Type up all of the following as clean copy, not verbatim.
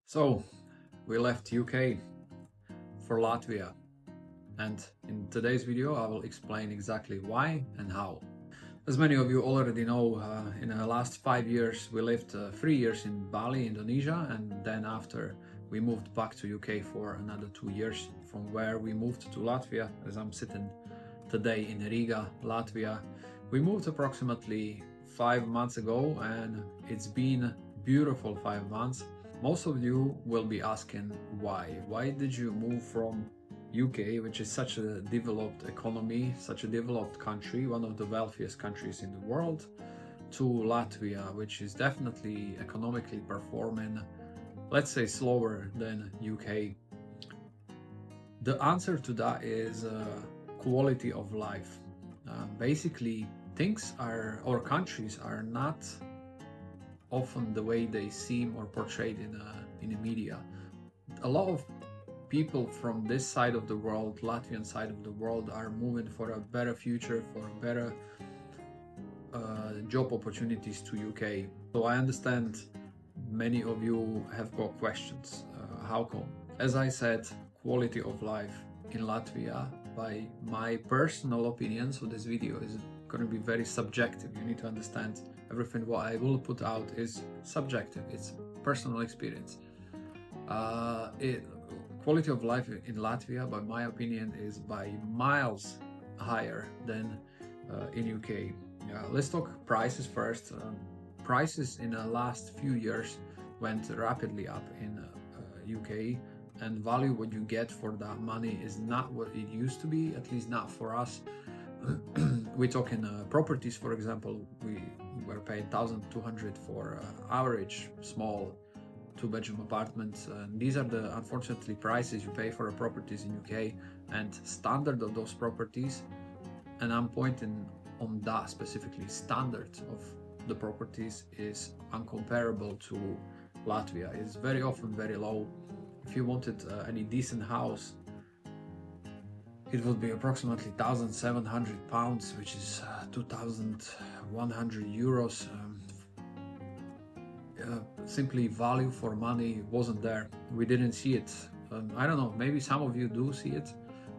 So we left UK for Latvia, and in today's video I will explain exactly why and how. As many of you already know, in the last 5 years we lived 3 years in Bali, Indonesia, and then after we moved back to UK for another 2 years, from where we moved to Latvia, as I'm sitting today in Riga, Latvia. We moved approximately 5 months ago, and it's been beautiful 5 months. Most of you will be asking why. Why did you move from UK, which is such a developed economy, such a developed country, one of the wealthiest countries in the world, to Latvia, which is definitely economically performing, let's say, slower than UK? The answer to that is quality of life. Basically, things are, or countries are not often the way they seem or portrayed in the media. A lot of people from this side of the world, Latvian side of the world, are moving for a better future, for better job opportunities to UK. So I understand many of you have got questions. How come? As I said, quality of life in Latvia, by my personal opinion, so this video is going to be very subjective. You need to understand everything what I will put out is subjective. It's personal experience. Quality of life in Latvia, by my opinion, is by miles higher than in UK. Let's talk prices first. Prices in the last few years went rapidly up in UK, and value what you get for that money is not what it used to be, at least not for us. We're talking properties, for example. We were paid 1,200 for average small two-bedroom apartments. These are the, unfortunately, prices you pay for a properties in UK, and standard of those properties, and I'm pointing on that specifically, standard of the properties is uncomparable to Latvia. It's very often very low. If you wanted any decent house, it would be approximately £1,700, which is 2,100 euros. Simply value for money wasn't there. We didn't see it. I don't know, maybe some of you do see it,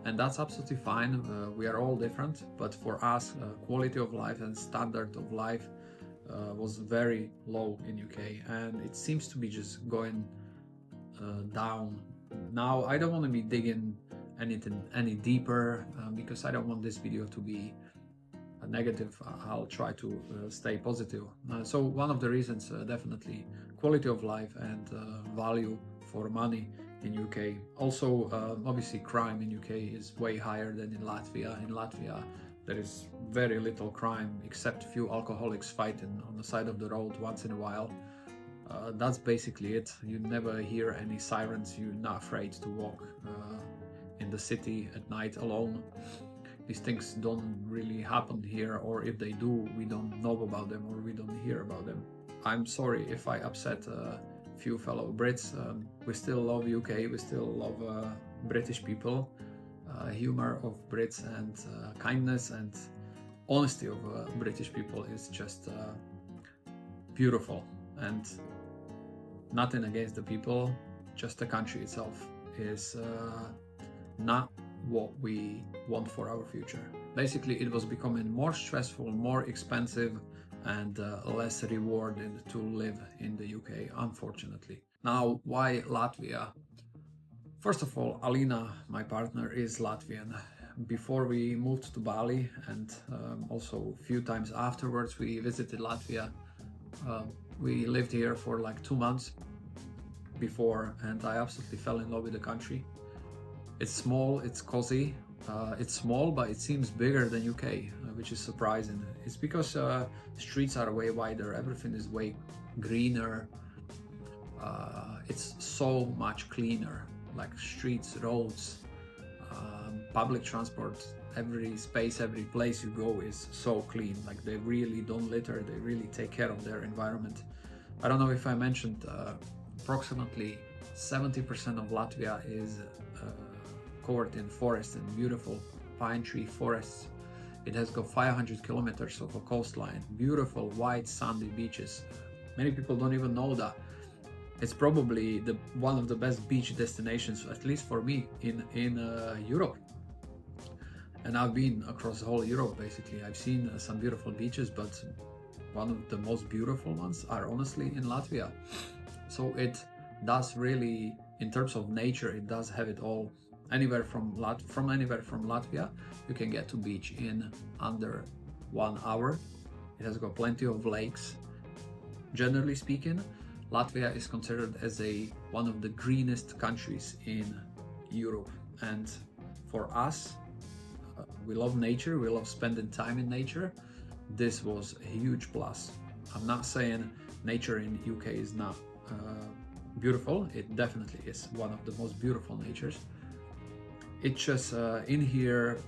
and that's absolutely fine. We are all different, but for us, quality of life and standard of life was very low in UK, and it seems to be just going down. Now, I don't want to be digging anything any deeper because I don't want this video to be negative. I'll try to stay positive. So one of the reasons, definitely quality of life and value for money in UK. Also, obviously, crime in UK is way higher than in Latvia. In Latvia, there is very little crime except few alcoholics fighting on the side of the road once in a while. That's basically it. You never hear any sirens. You're not afraid to walk in the city at night alone. These things don't really happen here, or if they do, we don't know about them or we don't hear about them. I'm sorry if I upset a few fellow Brits. We still love UK, we still love British people. Humor of Brits and kindness and honesty of British people is just beautiful, and nothing against the people, just the country itself is not what we want for our future. Basically, it was becoming more stressful, more expensive, and less rewarding to live in the UK, unfortunately. Now, why Latvia? First of all, Alina, my partner, is Latvian. Before we moved to Bali, and also a few times afterwards, we visited Latvia. We lived here for like 2 months before, and I absolutely fell in love with the country. It's small, it's cozy, it's small, but it seems bigger than UK, which is surprising. It's because streets are way wider, everything is way greener, it's so much cleaner, like streets, roads, public transport, every space, every place you go is so clean. Like, they really don't litter, they really take care of their environment. I don't know if I mentioned, approximately 70% of Latvia is covered in forest and beautiful pine tree forests. It has got 500 kilometers of a coastline, beautiful white sandy beaches. Many people don't even know that. It's probably one of the best beach destinations, at least for me, in Europe. And I've been across the whole Europe basically. I've seen some beautiful beaches, but one of the most beautiful ones are honestly in Latvia. So it does really, in terms of nature, it does have it all. Anywhere from Latvia, you can get to beach in under 1 hour. It has got plenty of lakes. Generally speaking, Latvia is considered as one of the greenest countries in Europe. And for us, we love nature, we love spending time in nature. This was a huge plus. I'm not saying nature in UK is not beautiful. It definitely is one of the most beautiful natures. It's just in here,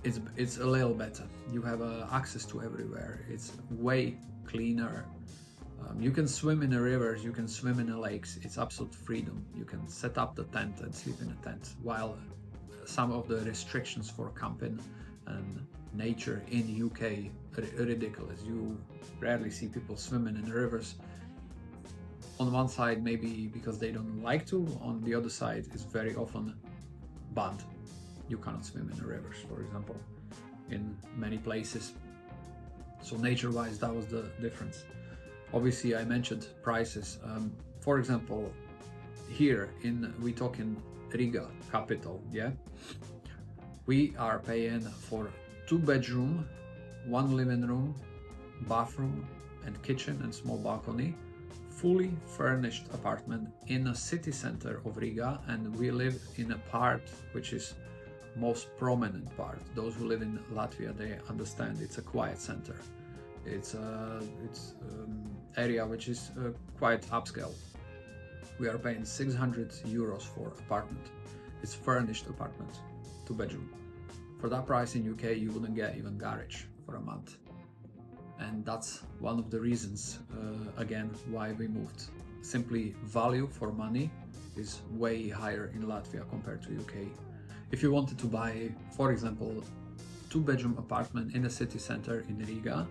it's a little better. You have access to everywhere. It's way cleaner. You can swim in the rivers, you can swim in the lakes. It's absolute freedom. You can set up the tent and sleep in a tent, while some of the restrictions for camping and nature in UK are ridiculous. You rarely see people swimming in the rivers. On one side, maybe because they don't like to. On the other side, it's very often banned. You cannot swim in the rivers, for example, in many places. So nature-wise, that was the difference. Obviously, I mentioned prices. For example, here we talk in Riga, capital, yeah? We are paying for 2-bedroom, 1 living room, bathroom and kitchen and small balcony, fully furnished apartment in a city center of Riga, and we live in a part which is most prominent part. Those who live in Latvia, they understand it's a quiet center. It's area which is quite upscale. We are paying 600 euros for apartment. It's furnished apartment, 2-bedroom. For that price in UK, you wouldn't get even garage for a month. And that's one of the reasons, again, why we moved. Simply value for money is way higher in Latvia compared to UK. If you wanted to buy, for example, 2-bedroom apartment in a city center in Riga,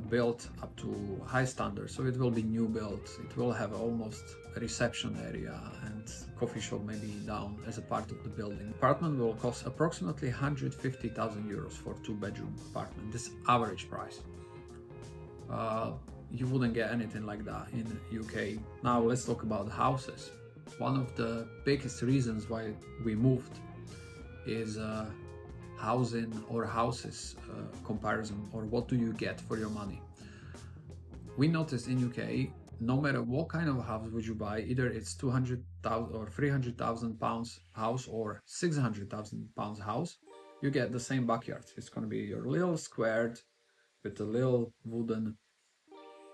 built up to high standards, so it will be new built, it will have almost a reception area and coffee shop maybe down as a part of the building. Apartment will cost approximately 150,000 euros for 2-bedroom apartment. This average price. You wouldn't get anything like that in UK. Now let's talk about houses. One of the biggest reasons why we moved is housing or houses comparison, or what do you get for your money. We noticed in UK, no matter what kind of house would you buy, either it's 200,000 or 300,000 pounds house or 600,000 pounds house, you get the same backyard. It's going to be your little squared with a little wooden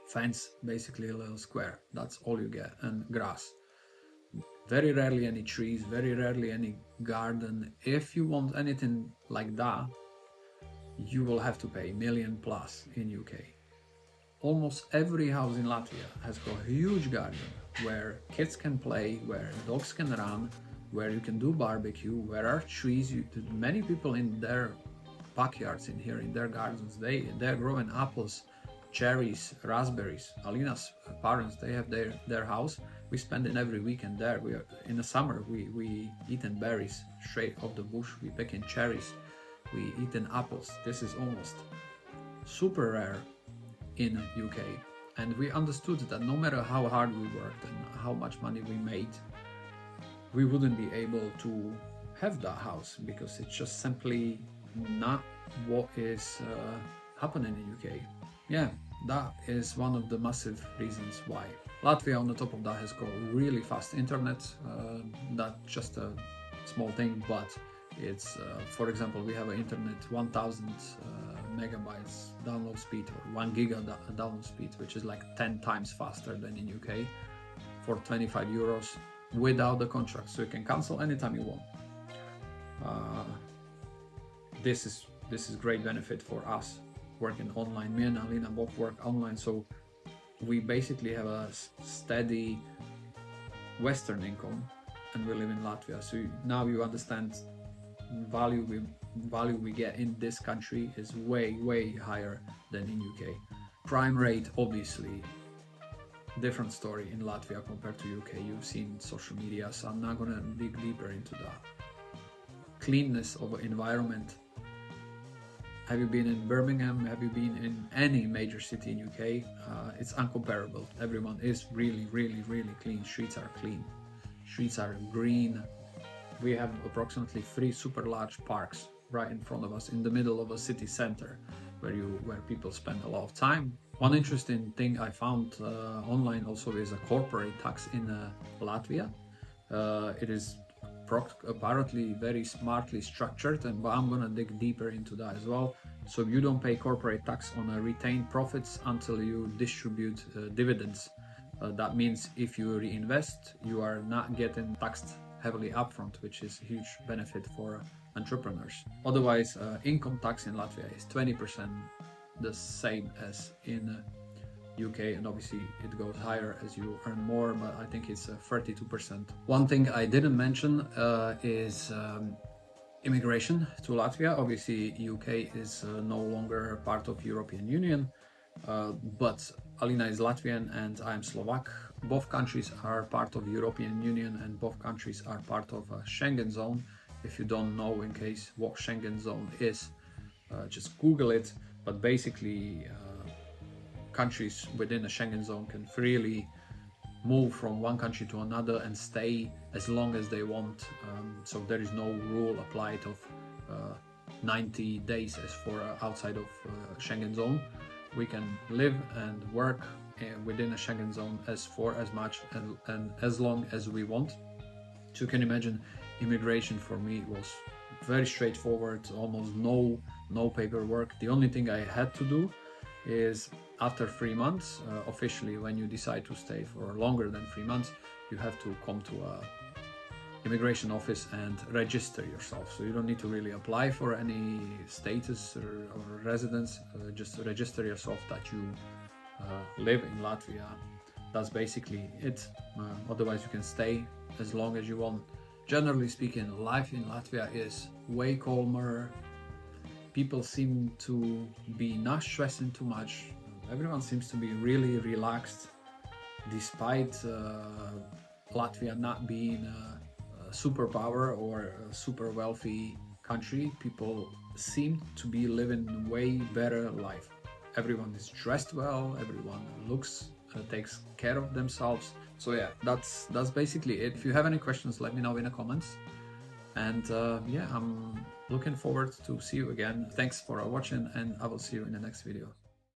fence, basically a little square. That's all you get, and grass. Very rarely any trees, very rarely any garden. If you want anything like that, you will have to pay million plus in UK. Almost every house in Latvia has got a huge garden where kids can play, where dogs can run, where you can do barbecue, where are trees. Many people in their backyards in here, in their gardens, they're growing apples, cherries, raspberries. Alina's parents, they have their house. We spend it every weekend there. In the summer we eating berries straight off the bush. We picking cherries. We eating apples. This is almost super rare in UK. And we understood that no matter how hard we worked and how much money we made, we wouldn't be able to have that house, because it's just simply not what is happening in UK. Yeah, that is one of the massive reasons why. Latvia, on the top of that, has got really fast internet. That's just a small thing, but it's, for example, we have an internet 1000 megabytes download speed, or 1 giga download speed, which is like 10 times faster than in UK, for 25 euros without the contract. So you can cancel anytime you want. This is great benefit for us working online. Me and Alina both work online, so we basically have a steady Western income, and we live in Latvia. So now you understand value we get in this country is way higher than in UK. Crime rate, obviously, different story in Latvia compared to UK. You've seen social media, so I'm not gonna dig deeper into that. Cleanness of environment. Have you been in Birmingham? Have you been in any major city in UK? It's uncomparable. Everyone is really, really, really clean. Streets are clean. Streets are green. We have approximately 3 super large parks right in front of us in the middle of a city center where people spend a lot of time. One interesting thing I found online also is a corporate tax in Latvia. It is apparently very smartly structured, and but I'm gonna dig deeper into that as well. So you don't pay corporate tax on retained profits until you distribute dividends. That means if you reinvest, you are not getting taxed heavily upfront, which is a huge benefit for entrepreneurs. Otherwise, income tax in Latvia is 20%, the same as in UK, and obviously it goes higher as you earn more, but I think it's 32%. One thing I didn't mention is immigration to Latvia. Obviously UK is no longer part of European Union, but Alina is Latvian and I am Slovak. Both countries are part of European Union and both countries are part of a Schengen zone. If you don't know, in case, what Schengen zone is, just Google it. But basically, countries within the Schengen zone can freely move from one country to another and stay as long as they want. So there is no rule applied of 90 days as for outside of Schengen zone. We can live and work within a Schengen zone for as much and as long as we want. So you can imagine, immigration for me was very straightforward, almost no paperwork. The only thing I had to do is after 3 months, officially when you decide to stay for longer than 3 months, you have to come to a immigration office and register yourself. So you don't need to really apply for any status or residence, just register yourself that you live in Latvia. That's basically it. Otherwise you can stay as long as you want. Generally speaking, life in Latvia is way calmer. People seem to be not stressing too much. Everyone seems to be really relaxed, despite Latvia not being a superpower or a super wealthy country. People seem to be living a way better life. Everyone is dressed well, everyone looks, takes care of themselves. So yeah, that's basically it. If you have any questions, let me know in the comments. And yeah, I'm looking forward to see you again. Thanks for watching, and I will see you in the next video.